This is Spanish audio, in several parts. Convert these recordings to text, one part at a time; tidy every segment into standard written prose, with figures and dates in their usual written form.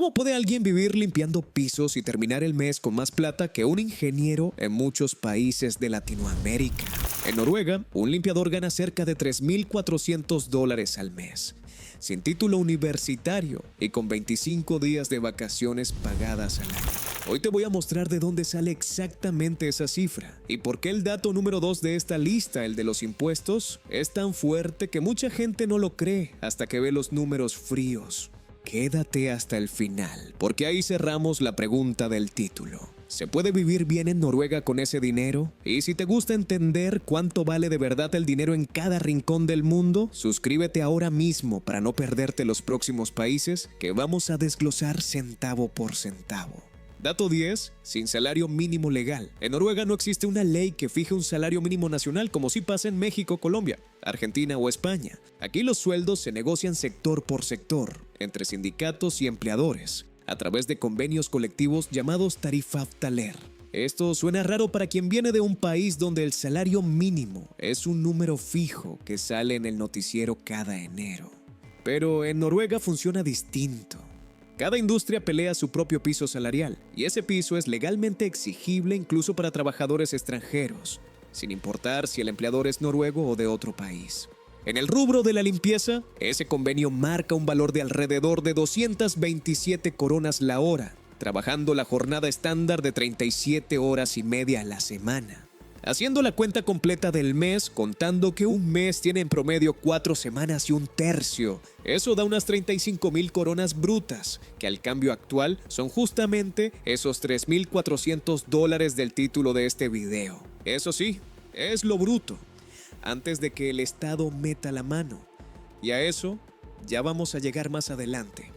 ¿Cómo puede alguien vivir limpiando pisos y terminar el mes con más plata que un ingeniero en muchos países de Latinoamérica? En Noruega, un limpiador gana cerca de $3,400 al mes, sin título universitario y con 25 días de vacaciones pagadas al año. Hoy te voy a mostrar de dónde sale exactamente esa cifra y por qué el dato número 2 de esta lista, el de los impuestos, es tan fuerte que mucha gente no lo cree hasta que ve los números fríos. Quédate hasta el final, porque ahí cerramos la pregunta del título. ¿Se puede vivir bien en Noruega con ese dinero? Y si te gusta entender cuánto vale de verdad el dinero en cada rincón del mundo, suscríbete ahora mismo para no perderte los próximos países que vamos a desglosar centavo por centavo. Dato 10. Sin salario mínimo legal. En Noruega no existe una ley que fije un salario mínimo nacional como sí pasa en México, Colombia, Argentina o España. Aquí los sueldos se negocian sector por sector, entre sindicatos y empleadores, a través de convenios colectivos llamados Tariffavtaler. Esto suena raro para quien viene de un país donde el salario mínimo es un número fijo que sale en el noticiero cada enero. Pero en Noruega funciona distinto. Cada industria pelea su propio piso salarial, y ese piso es legalmente exigible incluso para trabajadores extranjeros, sin importar si el empleador es noruego o de otro país. En el rubro de la limpieza, ese convenio marca un valor de alrededor de 227 coronas la hora, trabajando la jornada estándar de 37 horas y media a la semana. Haciendo la cuenta completa del mes, contando que un mes tiene en promedio 4 semanas y un tercio, eso da unas 35,000 coronas brutas, que al cambio actual son justamente esos $3,400 del título de este video. Eso sí, es lo bruto, antes de que el Estado meta la mano. Y a eso ya vamos a llegar más adelante.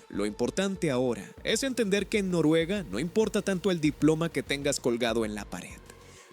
Lo importante ahora es entender que en Noruega no importa tanto el diploma que tengas colgado en la pared.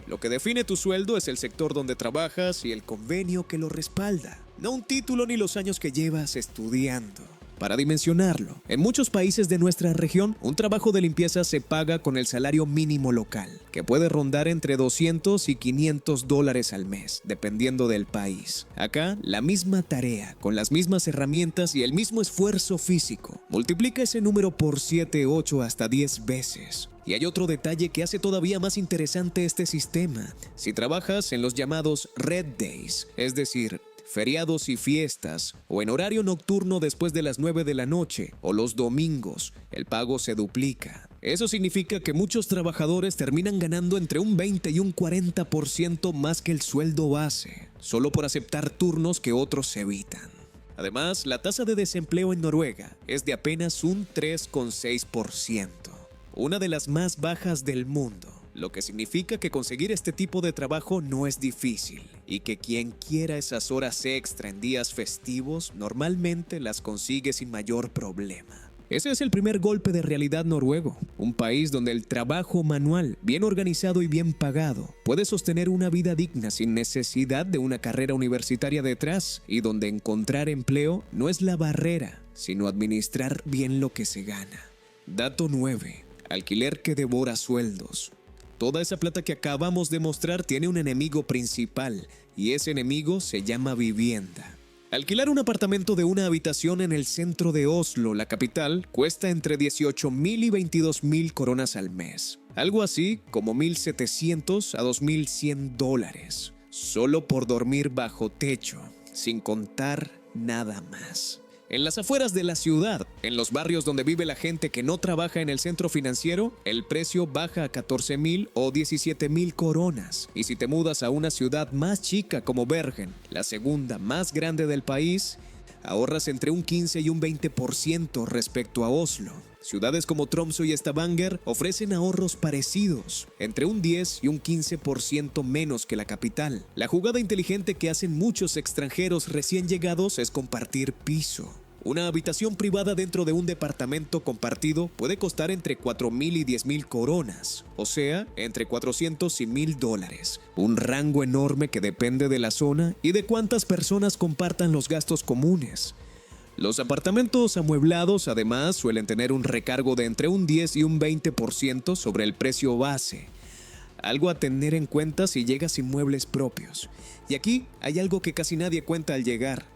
Lo que define tu sueldo es el sector donde trabajas y el convenio que lo respalda, no un título ni los años que llevas estudiando. Para dimensionarlo, en muchos países de nuestra región, un trabajo de limpieza se paga con el salario mínimo local, que puede rondar entre $200 y $500 al mes, dependiendo del país. Acá, la misma tarea, con las mismas herramientas y el mismo esfuerzo físico, multiplica ese número por 7, 8 hasta 10 veces. Y hay otro detalle que hace todavía más interesante este sistema. Si trabajas en los llamados Red Days, es decir, feriados y fiestas, o en horario nocturno después de las 9 de la noche, o los domingos, el pago se duplica. Eso significa que muchos trabajadores terminan ganando entre un 20 y un 40% más que el sueldo base, solo por aceptar turnos que otros evitan. Además, la tasa de desempleo en Noruega es de apenas un 3,6%. Una de las más bajas del mundo, lo que significa que conseguir este tipo de trabajo no es difícil y que quien quiera esas horas extra en días festivos normalmente las consigue sin mayor problema. Ese es el primer golpe de realidad noruego, un país donde el trabajo manual, bien organizado y bien pagado, puede sostener una vida digna sin necesidad de una carrera universitaria detrás y donde encontrar empleo no es la barrera, sino administrar bien lo que se gana. Dato 9. Alquiler que devora sueldos. Toda esa plata que acabamos de mostrar tiene un enemigo principal, y ese enemigo se llama vivienda. Alquilar un apartamento de una habitación en el centro de Oslo, la capital, cuesta entre 18,000 y 22,000 coronas al mes. Algo así como $1,700 a $2,100, solo por dormir bajo techo, sin contar nada más. En las afueras de la ciudad, en los barrios donde vive la gente que no trabaja en el centro financiero, el precio baja a 14,000 o 17,000 coronas. Y si te mudas a una ciudad más chica como Bergen, la segunda más grande del país, ahorras entre un 15 y un 20% respecto a Oslo. Ciudades como Tromsø y Stavanger ofrecen ahorros parecidos, entre un 10 y un 15% menos que la capital. La jugada inteligente que hacen muchos extranjeros recién llegados es compartir piso. Una habitación privada dentro de un departamento compartido puede costar entre 4,000 y 10,000 coronas, o sea, entre 400 y $1,000. Un rango enorme que depende de la zona y de cuántas personas compartan los gastos comunes. Los apartamentos amueblados además suelen tener un recargo de entre un 10 y un 20% sobre el precio base. Algo a tener en cuenta si llegas sin muebles propios. Y aquí hay algo que casi nadie cuenta al llegar: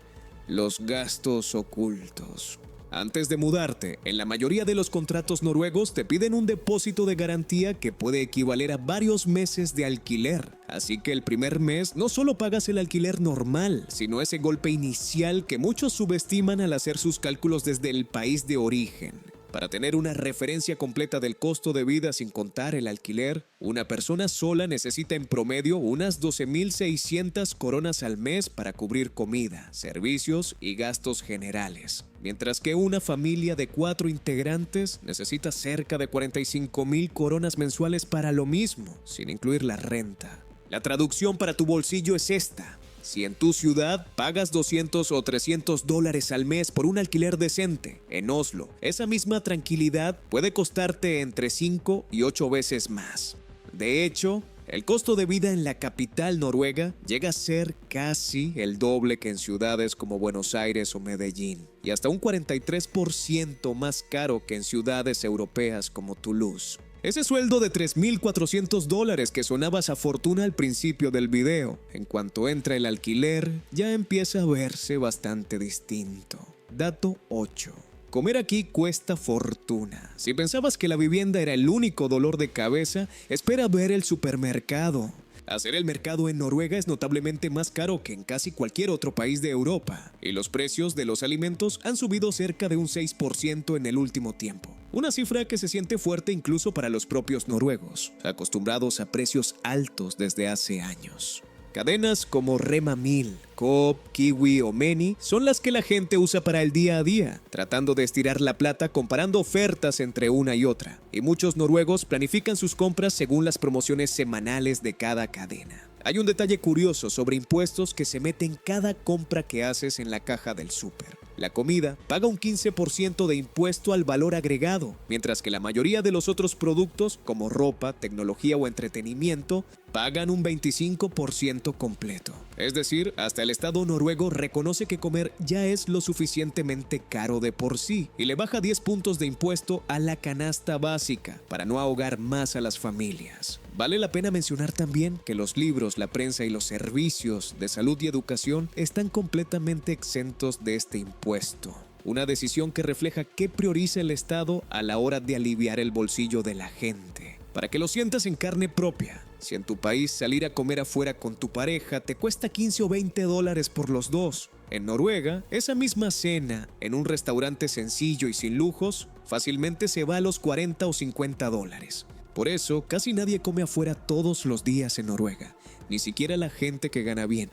los gastos ocultos. Antes de mudarte, en la mayoría de los contratos noruegos te piden un depósito de garantía que puede equivaler a varios meses de alquiler. Así que el primer mes no solo pagas el alquiler normal, sino ese golpe inicial que muchos subestiman al hacer sus cálculos desde el país de origen. Para tener una referencia completa del costo de vida sin contar el alquiler, una persona sola necesita en promedio unas 12.600 coronas al mes para cubrir comida, servicios y gastos generales, mientras que una familia de 4 integrantes necesita cerca de 45.000 coronas mensuales para lo mismo, sin incluir la renta. La traducción para tu bolsillo es esta. Si en tu ciudad pagas 200 o 300 dólares al mes por un alquiler decente, en Oslo, esa misma tranquilidad puede costarte entre 5 y 8 veces más. De hecho, el costo de vida en la capital noruega llega a ser casi el doble que en ciudades como Buenos Aires o Medellín, y hasta un 43% más caro que en ciudades europeas como Toulouse. Ese sueldo de 3.400 dólares que sonaba esa fortuna al principio del video, en cuanto entra el alquiler, ya empieza a verse bastante distinto. Dato 8. Comer aquí cuesta fortuna. Si pensabas que la vivienda era el único dolor de cabeza, espera ver el supermercado. Hacer el mercado en Noruega es notablemente más caro que en casi cualquier otro país de Europa, y los precios de los alimentos han subido cerca de un 6% en el último tiempo. Una cifra que se siente fuerte incluso para los propios noruegos, acostumbrados a precios altos desde hace años. Cadenas como Rema 1000, Coop, Kiwi o Meny son las que la gente usa para el día a día, tratando de estirar la plata comparando ofertas entre una y otra. Y muchos noruegos planifican sus compras según las promociones semanales de cada cadena. Hay un detalle curioso sobre impuestos que se mete en cada compra que haces en la caja del súper. La comida paga un 15% de impuesto al valor agregado, mientras que la mayoría de los otros productos, como ropa, tecnología o entretenimiento, pagan un 25% completo. Es decir, hasta el Estado noruego reconoce que comer ya es lo suficientemente caro de por sí y le baja 10 puntos de impuesto a la canasta básica para no ahogar más a las familias. Vale la pena mencionar también que los libros, la prensa y los servicios de salud y educación están completamente exentos de este impuesto. Una decisión que refleja qué prioriza el Estado a la hora de aliviar el bolsillo de la gente. Para que lo sientas en carne propia, si en tu país salir a comer afuera con tu pareja te cuesta 15 o 20 dólares por los dos, en Noruega, esa misma cena en un restaurante sencillo y sin lujos fácilmente se va a los 40 o 50 dólares. Por eso, casi nadie come afuera todos los días en Noruega, ni siquiera la gente que gana bien.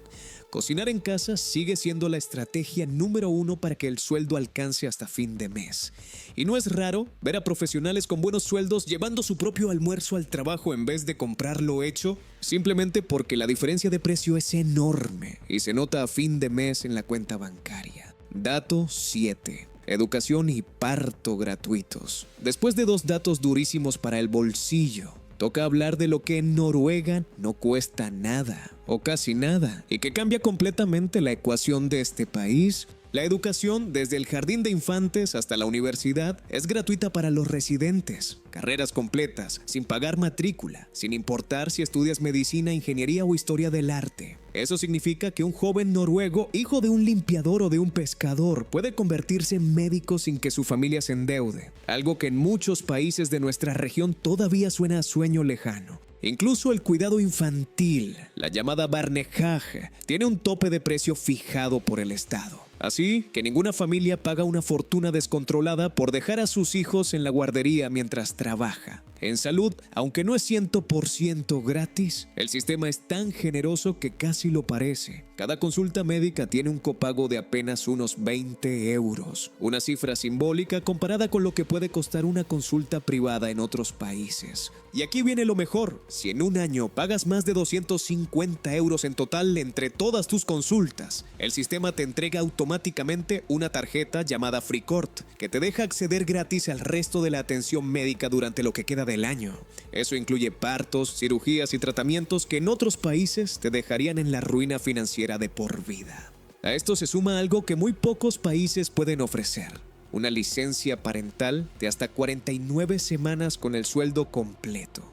Cocinar en casa sigue siendo la estrategia número 1 para que el sueldo alcance hasta fin de mes. Y no es raro ver a profesionales con buenos sueldos llevando su propio almuerzo al trabajo en vez de comprarlo hecho, simplemente porque la diferencia de precio es enorme y se nota a fin de mes en la cuenta bancaria. Dato 7. Educación y parto gratuitos. Después de 2 datos durísimos para el bolsillo, toca hablar de lo que en Noruega no cuesta nada, o casi nada, y que cambia completamente la ecuación de este país. La educación, desde el jardín de infantes hasta la universidad, es gratuita para los residentes. Carreras completas, sin pagar matrícula, sin importar si estudias medicina, ingeniería o historia del arte. Eso significa que un joven noruego, hijo de un limpiador o de un pescador, puede convertirse en médico sin que su familia se endeude. Algo que en muchos países de nuestra región todavía suena a sueño lejano. Incluso el cuidado infantil, la llamada barnehage, tiene un tope de precio fijado por el Estado. Así que ninguna familia paga una fortuna descontrolada por dejar a sus hijos en la guardería mientras trabaja. En salud, aunque no es 100% gratis, el sistema es tan generoso que casi lo parece. Cada consulta médica tiene un copago de apenas unos 20 euros, una cifra simbólica comparada con lo que puede costar una consulta privada en otros países. Y aquí viene lo mejor: si en un año pagas más de 250 euros en total entre todas tus consultas, el sistema te entrega automáticamente una tarjeta llamada Frikort, que te deja acceder gratis al resto de la atención médica durante lo que queda del año. Eso incluye partos, cirugías y tratamientos que en otros países te dejarían en la ruina financiera de por vida. A esto se suma algo que muy pocos países pueden ofrecer: una licencia parental de hasta 49 semanas con el sueldo completo,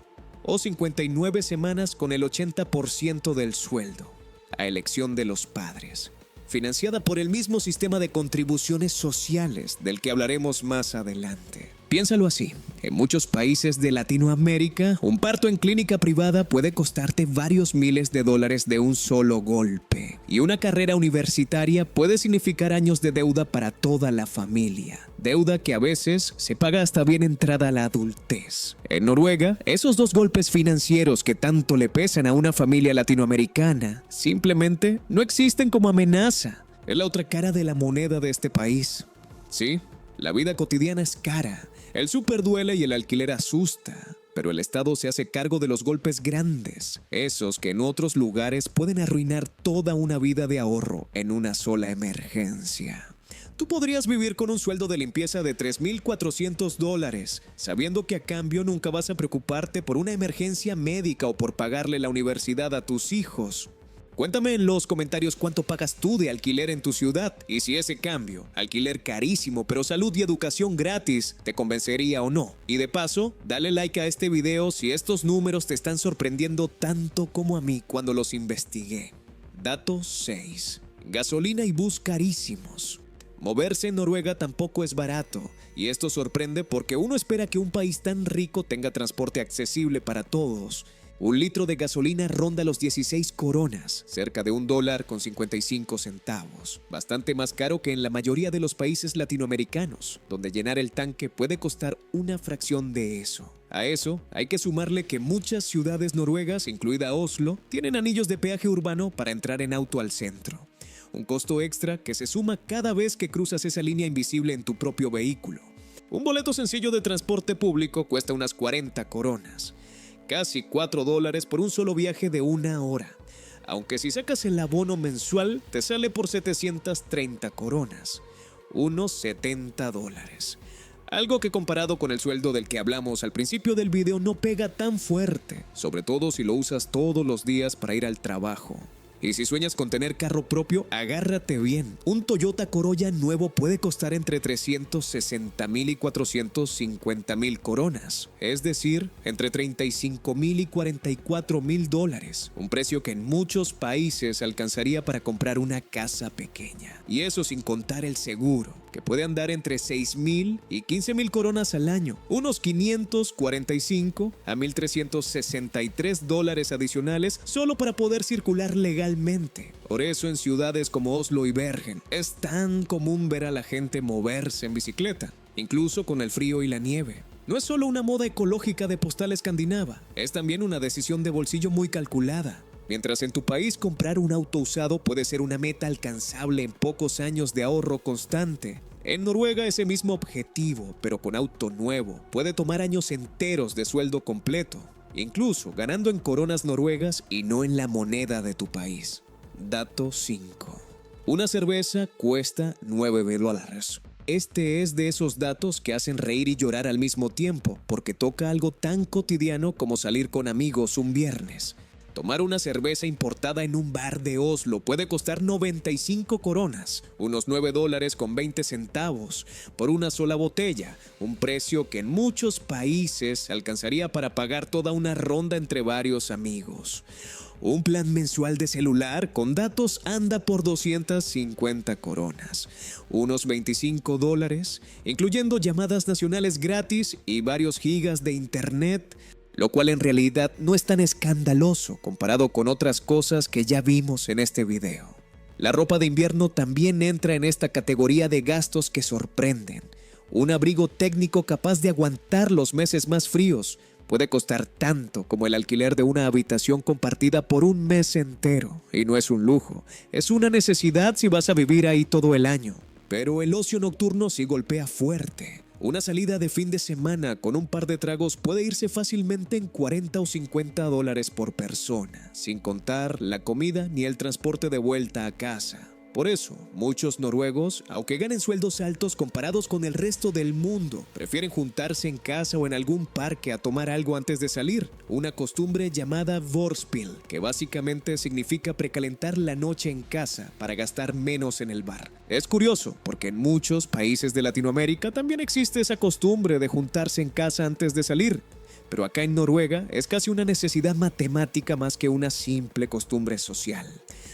o 59 semanas con el 80% del sueldo, a elección de los padres. financiada por el mismo sistema de contribuciones sociales del que hablaremos más adelante. Piénsalo así, en muchos países de Latinoamérica, un parto en clínica privada puede costarte varios miles de dólares de un solo golpe, y una carrera universitaria puede significar años de deuda para toda la familia, deuda que a veces se paga hasta bien entrada la adultez. En Noruega, esos dos golpes financieros que tanto le pesan a una familia latinoamericana simplemente no existen como amenaza. Es la otra cara de la moneda de este país. Sí, la vida cotidiana es cara. El súper duele y el alquiler asusta, pero el Estado se hace cargo de los golpes grandes, esos que en otros lugares pueden arruinar toda una vida de ahorro en una sola emergencia. Tú podrías vivir con un sueldo de limpieza de $3,400, sabiendo que a cambio nunca vas a preocuparte por una emergencia médica o por pagarle la universidad a tus hijos. Cuéntame en los comentarios cuánto pagas tú de alquiler en tu ciudad y si ese cambio, alquiler carísimo pero salud y educación gratis, te convencería o no. Y de paso, dale like a este video si estos números te están sorprendiendo tanto como a mí cuando los investigué. Dato 6. Gasolina y bus carísimos. Moverse en Noruega tampoco es barato, y esto sorprende porque uno espera que un país tan rico tenga transporte accesible para todos. Un litro de gasolina ronda los 16 coronas, cerca de $1,55, bastante más caro que en la mayoría de los países latinoamericanos, donde llenar el tanque puede costar una fracción de eso. A eso hay que sumarle que muchas ciudades noruegas, incluida Oslo, tienen anillos de peaje urbano para entrar en auto al centro. Un costo extra que se suma cada vez que cruzas esa línea invisible en tu propio vehículo. Un boleto sencillo de transporte público cuesta unas 40 coronas. Casi $4 por un solo viaje de 1 hora, aunque si sacas el abono mensual te sale por 730 coronas, unos $70. Algo que comparado con el sueldo del que hablamos al principio del video no pega tan fuerte, sobre todo si lo usas todos los días para ir al trabajo. Y si sueñas con tener carro propio, agárrate bien. Un Toyota Corolla nuevo puede costar entre 360,000 y 450,000 coronas, es decir, entre 35,000 y 44,000 dólares, un precio que en muchos países alcanzaría para comprar una casa pequeña. Y eso sin contar el seguro, que puede andar entre 6,000 y 15,000 coronas al año, unos 545 a 1,363 dólares adicionales solo para poder circular legalmente. Por eso en ciudades como Oslo y Bergen es tan común ver a la gente moverse en bicicleta, incluso con el frío y la nieve. No es solo una moda ecológica de postal escandinava, es también una decisión de bolsillo muy calculada. Mientras en tu país comprar un auto usado puede ser una meta alcanzable en pocos años de ahorro constante, en Noruega ese mismo objetivo, pero con auto nuevo, puede tomar años enteros de sueldo completo, incluso ganando en coronas noruegas y no en la moneda de tu país. Dato 5. Una cerveza cuesta $9. Este es de esos datos que hacen reír y llorar al mismo tiempo, porque toca algo tan cotidiano como salir con amigos un viernes. Tomar una cerveza importada en un bar de Oslo puede costar 95 coronas, unos $9.20 por una sola botella, un precio que en muchos países alcanzaría para pagar toda una ronda entre varios amigos. Un plan mensual de celular con datos anda por 250 coronas, unos $25, incluyendo llamadas nacionales gratis y varios gigas de internet, lo cual en realidad no es tan escandaloso comparado con otras cosas que ya vimos en este video. La ropa de invierno también entra en esta categoría de gastos que sorprenden. Un abrigo técnico capaz de aguantar los meses más fríos puede costar tanto como el alquiler de una habitación compartida por un mes entero. Y no es un lujo, es una necesidad si vas a vivir ahí todo el año. Pero el ocio nocturno sí golpea fuerte. Una salida de fin de semana con un par de tragos puede irse fácilmente en 40 o 50 dólares por persona, sin contar la comida ni el transporte de vuelta a casa. Por eso, muchos noruegos, aunque ganen sueldos altos comparados con el resto del mundo, prefieren juntarse en casa o en algún parque a tomar algo antes de salir, una costumbre llamada vorspiel, que básicamente significa precalentar la noche en casa para gastar menos en el bar. Es curioso, porque en muchos países de Latinoamérica también existe esa costumbre de juntarse en casa antes de salir. pero acá en Noruega es casi una necesidad matemática más que una simple costumbre social.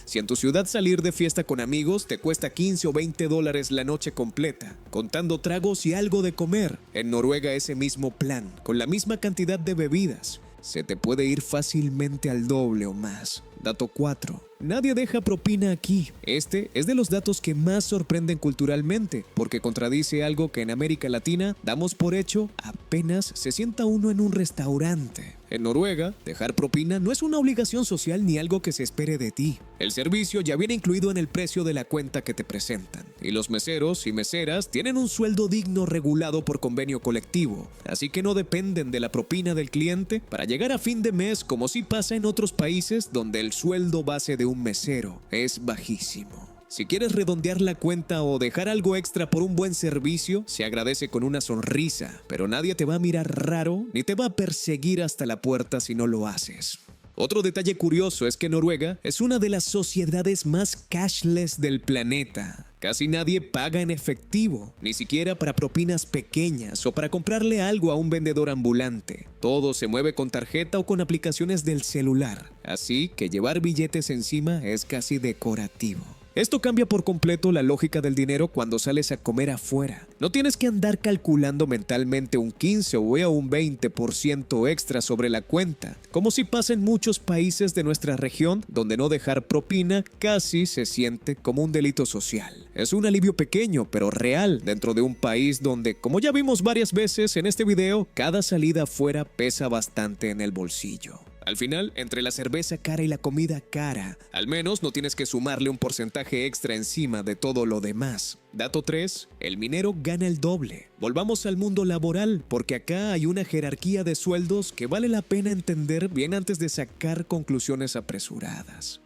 Si en tu ciudad salir de fiesta con amigos te cuesta 15 o 20 dólares la noche completa, contando tragos y algo de comer, en Noruega ese mismo plan, con la misma cantidad de bebidas, se te puede ir fácilmente al doble o más. Dato 4. Nadie deja propina aquí. Este es de los datos que más sorprenden culturalmente, porque contradice algo que en América Latina damos por hecho apenas se sienta uno en un restaurante. En Noruega, dejar propina no es una obligación social ni algo que se espere de ti. El servicio ya viene incluido en el precio de la cuenta que te presentan, y los meseros y meseras tienen un sueldo digno regulado por convenio colectivo, así que no dependen de la propina del cliente para llegar a fin de mes como sí pasa en otros países donde el sueldo base de un mesero es bajísimo. Si quieres redondear la cuenta o dejar algo extra por un buen servicio, se agradece con una sonrisa, pero nadie te va a mirar raro ni te va a perseguir hasta la puerta si no lo haces. Otro detalle curioso es que Noruega es una de las sociedades más cashless del planeta. Casi nadie paga en efectivo, ni siquiera para propinas pequeñas o para comprarle algo a un vendedor ambulante. Todo se mueve con tarjeta o con aplicaciones del celular, así que llevar billetes encima es casi decorativo. Esto cambia por completo la lógica del dinero cuando sales a comer afuera. No tienes que andar calculando mentalmente un 15 o un 20% extra sobre la cuenta, como si pasa en muchos países de nuestra región donde no dejar propina casi se siente como un delito social. Es un alivio pequeño pero real dentro de un país donde, como ya vimos varias veces en este video, cada salida afuera pesa bastante en el bolsillo. Al final, entre la cerveza cara y la comida cara, al menos no tienes que sumarle un porcentaje extra encima de todo lo demás. Dato 3. El minero gana el doble. Volvamos al mundo laboral, porque acá hay una jerarquía de sueldos que vale la pena entender bien antes de sacar conclusiones apresuradas.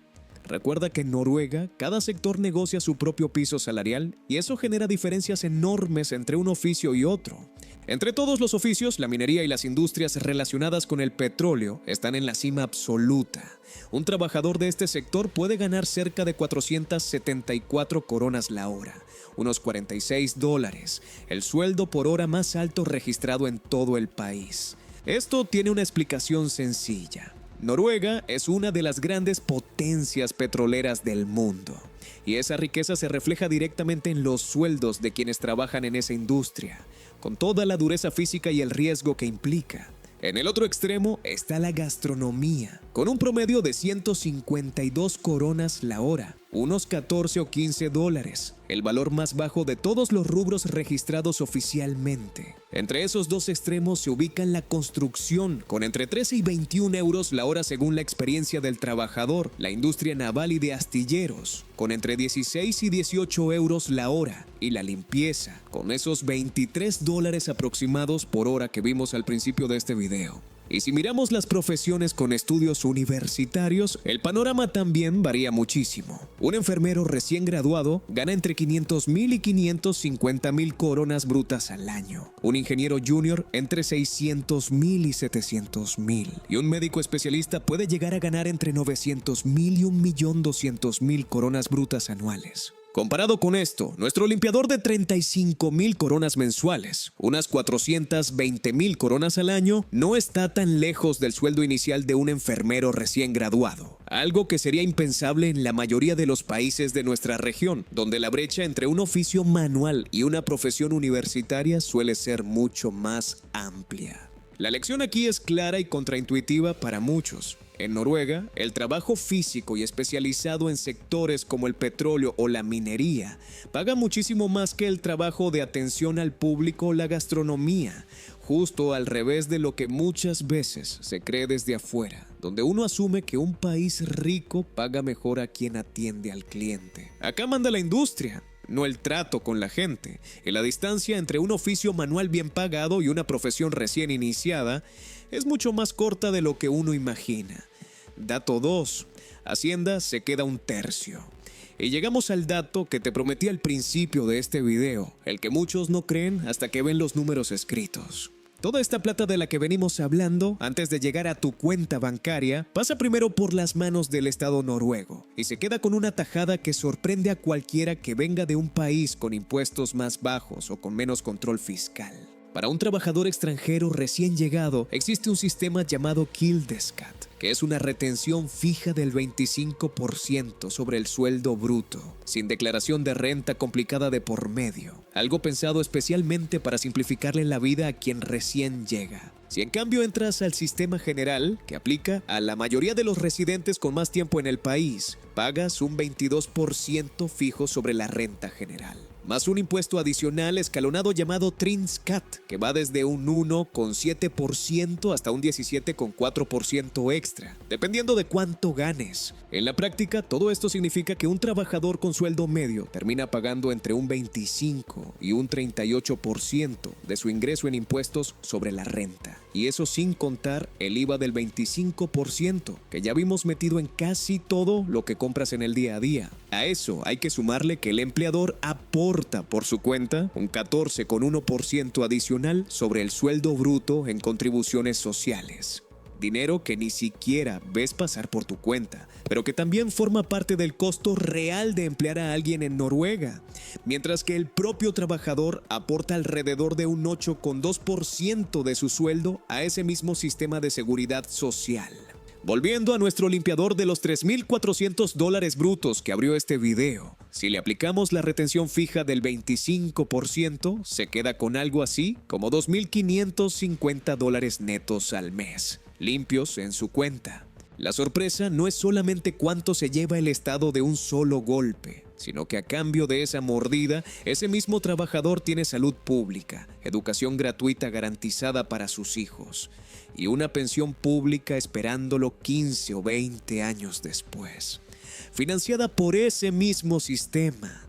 Recuerda que en Noruega, cada sector negocia su propio piso salarial y eso genera diferencias enormes entre un oficio y otro. Entre todos los oficios, la minería y las industrias relacionadas con el petróleo están en la cima absoluta. Un trabajador de este sector puede ganar cerca de 474 coronas la hora, unos 46 dólares, el sueldo por hora más alto registrado en todo el país. Esto tiene una explicación sencilla. Noruega es una de las grandes potencias petroleras del mundo, y esa riqueza se refleja directamente en los sueldos de quienes trabajan en esa industria, con toda la dureza física y el riesgo que implica. En el otro extremo está la gastronomía, con un promedio de 152 coronas la hora, unos 14 o 15 dólares, el valor más bajo de todos los rubros registrados oficialmente. Entre esos dos extremos se ubica la construcción, con entre 13 y 21 euros la hora según la experiencia del trabajador, la industria naval y de astilleros, con entre 16 y 18 euros la hora, y la limpieza, con esos 23 dólares aproximados por hora que vimos al principio de este video. Y si miramos las profesiones con estudios universitarios, el panorama también varía muchísimo. Un enfermero recién graduado gana entre 500,000 y 550,000 coronas brutas al año. Un ingeniero junior entre 600,000 y 700,000. Y un médico especialista puede llegar a ganar entre 900,000 y 1,200,000 coronas brutas anuales. Comparado con esto, nuestro limpiador de 35,000 coronas mensuales, unas 420,000 coronas al año, no está tan lejos del sueldo inicial de un enfermero recién graduado, algo que sería impensable en la mayoría de los países de nuestra región, donde la brecha entre un oficio manual y una profesión universitaria suele ser mucho más amplia. La lección aquí es clara y contraintuitiva para muchos. En Noruega, el trabajo físico y especializado en sectores como el petróleo o la minería paga muchísimo más que el trabajo de atención al público o la gastronomía, justo al revés de lo que muchas veces se cree desde afuera, donde uno asume que un país rico paga mejor a quien atiende al cliente. Acá manda la industria, no el trato con la gente, y la distancia entre un oficio manual bien pagado y una profesión recién iniciada es mucho más corta de lo que uno imagina. Dato 2. Hacienda se queda un tercio. Y llegamos al dato que te prometí al principio de este video, el que muchos no creen hasta que ven los números escritos. Toda esta plata de la que venimos hablando, antes de llegar a tu cuenta bancaria, pasa primero por las manos del Estado noruego y se queda con una tajada que sorprende a cualquiera que venga de un país con impuestos más bajos o con menos control fiscal. Para un trabajador extranjero recién llegado, existe un sistema llamado Kildeskat, que es una retención fija del 25% sobre el sueldo bruto, sin declaración de renta complicada de por medio, algo pensado especialmente para simplificarle la vida a quien recién llega. Si en cambio entras al sistema general, que aplica a la mayoría de los residentes con más tiempo en el país, pagas un 22% fijo sobre la renta general, más un impuesto adicional escalonado llamado Trinskat, que va desde un 1,7% hasta un 17,4% extra, dependiendo de cuánto ganes. En la práctica, todo esto significa que un trabajador con sueldo medio termina pagando entre un 25 y un 38% de su ingreso en impuestos sobre la renta. Y eso sin contar el IVA del 25%, que ya vimos metido en casi todo lo que compras en el día a día. A eso hay que sumarle que el empleador aporta por su cuenta un 14,1% adicional sobre el sueldo bruto en contribuciones sociales. Dinero que ni siquiera ves pasar por tu cuenta, pero que también forma parte del costo real de emplear a alguien en Noruega, mientras que el propio trabajador aporta alrededor de un 8,2% de su sueldo a ese mismo sistema de seguridad social. Volviendo a nuestro limpiador de los $3,400 brutos que abrió este video, si le aplicamos la retención fija del 25%, se queda con algo así como $2,550 netos al mes, limpios en su cuenta. La sorpresa no es solamente cuánto se lleva el Estado de un solo golpe, sino que a cambio de esa mordida, ese mismo trabajador tiene salud pública, educación gratuita garantizada para sus hijos y una pensión pública esperándolo 15 o 20 años después, financiada por ese mismo sistema.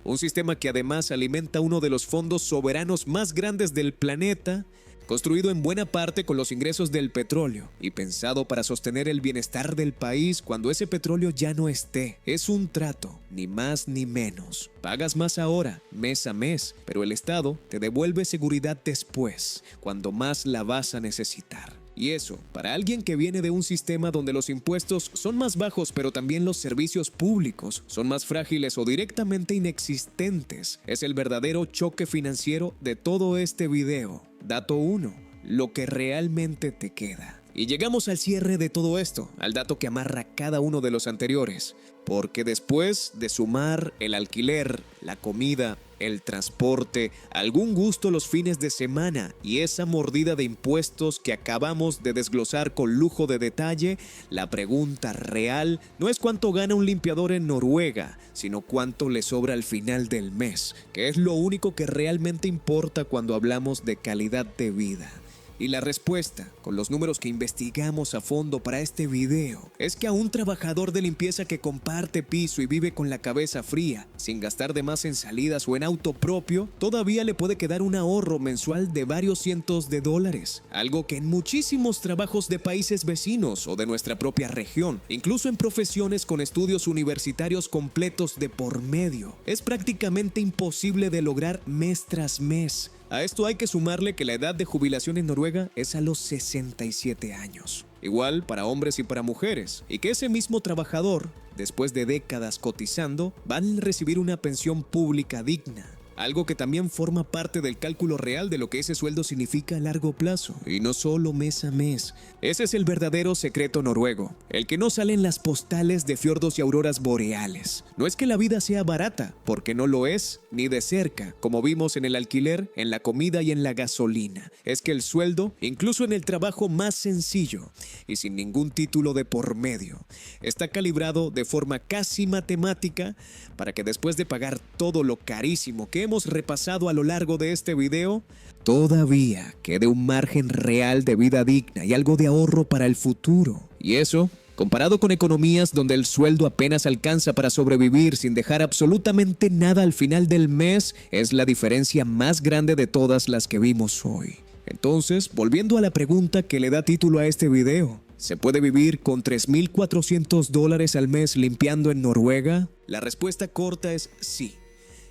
Un sistema que además alimenta uno de los fondos soberanos más grandes del planeta, construido en buena parte con los ingresos del petróleo y pensado para sostener el bienestar del país cuando ese petróleo ya no esté. Es un trato, ni más ni menos. Pagas más ahora, mes a mes, pero el Estado te devuelve seguridad después, cuando más la vas a necesitar. Y eso, para alguien que viene de un sistema donde los impuestos son más bajos, pero también los servicios públicos son más frágiles o directamente inexistentes, es el verdadero choque financiero de todo este video. Dato 1. Lo que realmente te queda. Y llegamos al cierre de todo esto, al dato que amarra cada uno de los anteriores, porque después de sumar el alquiler, la comida, el transporte, algún gusto los fines de semana y esa mordida de impuestos que acabamos de desglosar con lujo de detalle, la pregunta real no es cuánto gana un limpiador en Noruega, sino cuánto le sobra al final del mes, que es lo único que realmente importa cuando hablamos de calidad de vida. Y la respuesta, con los números que investigamos a fondo para este video, es que a un trabajador de limpieza que comparte piso y vive con la cabeza fría, sin gastar de más en salidas o en auto propio, todavía le puede quedar un ahorro mensual de varios cientos de dólares, algo que en muchísimos trabajos de países vecinos o de nuestra propia región, incluso en profesiones con estudios universitarios completos de por medio, es prácticamente imposible de lograr mes tras mes. A esto hay que sumarle que la edad de jubilación en Noruega es a los 67 años. Igual para hombres y para mujeres. Y que ese mismo trabajador, después de décadas cotizando, van a recibir una pensión pública digna. Algo que también forma parte del cálculo real de lo que ese sueldo significa a largo plazo, y no solo mes a mes. Ese es el verdadero secreto noruego, el que no sale en las postales de fiordos y auroras boreales. No es que la vida sea barata, porque no lo es, ni de cerca, como vimos en el alquiler, en la comida y en la gasolina. Es que el sueldo, incluso en el trabajo más sencillo, y sin ningún título de por medio, está calibrado de forma casi matemática para que después de pagar todo lo carísimo que hemos repasado a lo largo de este video, todavía quede un margen real de vida digna y algo de ahorro para el futuro. Y eso, comparado con economías donde el sueldo apenas alcanza para sobrevivir sin dejar absolutamente nada al final del mes, es la diferencia más grande de todas las que vimos hoy. Entonces, volviendo a la pregunta que le da título a este video, ¿se puede vivir con $3,400 al mes limpiando en Noruega? La respuesta corta es sí.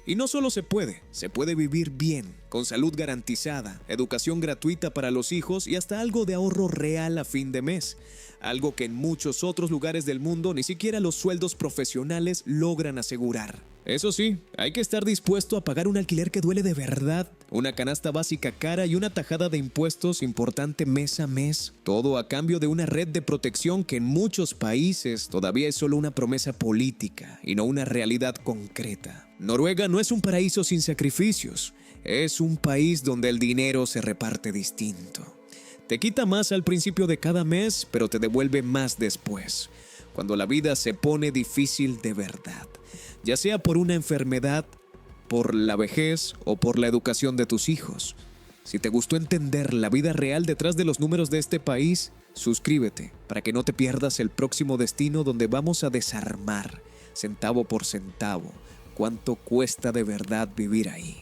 Y no solo se puede vivir bien, con salud garantizada, educación gratuita para los hijos y hasta algo de ahorro real a fin de mes. Algo que en muchos otros lugares del mundo ni siquiera los sueldos profesionales logran asegurar. Eso sí, hay que estar dispuesto a pagar un alquiler que duele de verdad una canasta básica cara y una tajada de impuestos importante mes a mes, todo a cambio de una red de protección que en muchos países todavía es solo una promesa política y no una realidad concreta. Noruega no es un paraíso sin sacrificios, es un país donde el dinero se reparte distinto. Te quita más al principio de cada mes, pero te devuelve más después, cuando la vida se pone difícil de verdad, ya sea por una enfermedad, por la vejez o por la educación de tus hijos. Si te gustó entender la vida real detrás de los números de este país, suscríbete para que no te pierdas el próximo destino donde vamos a desarmar, centavo por centavo, cuánto cuesta de verdad vivir ahí.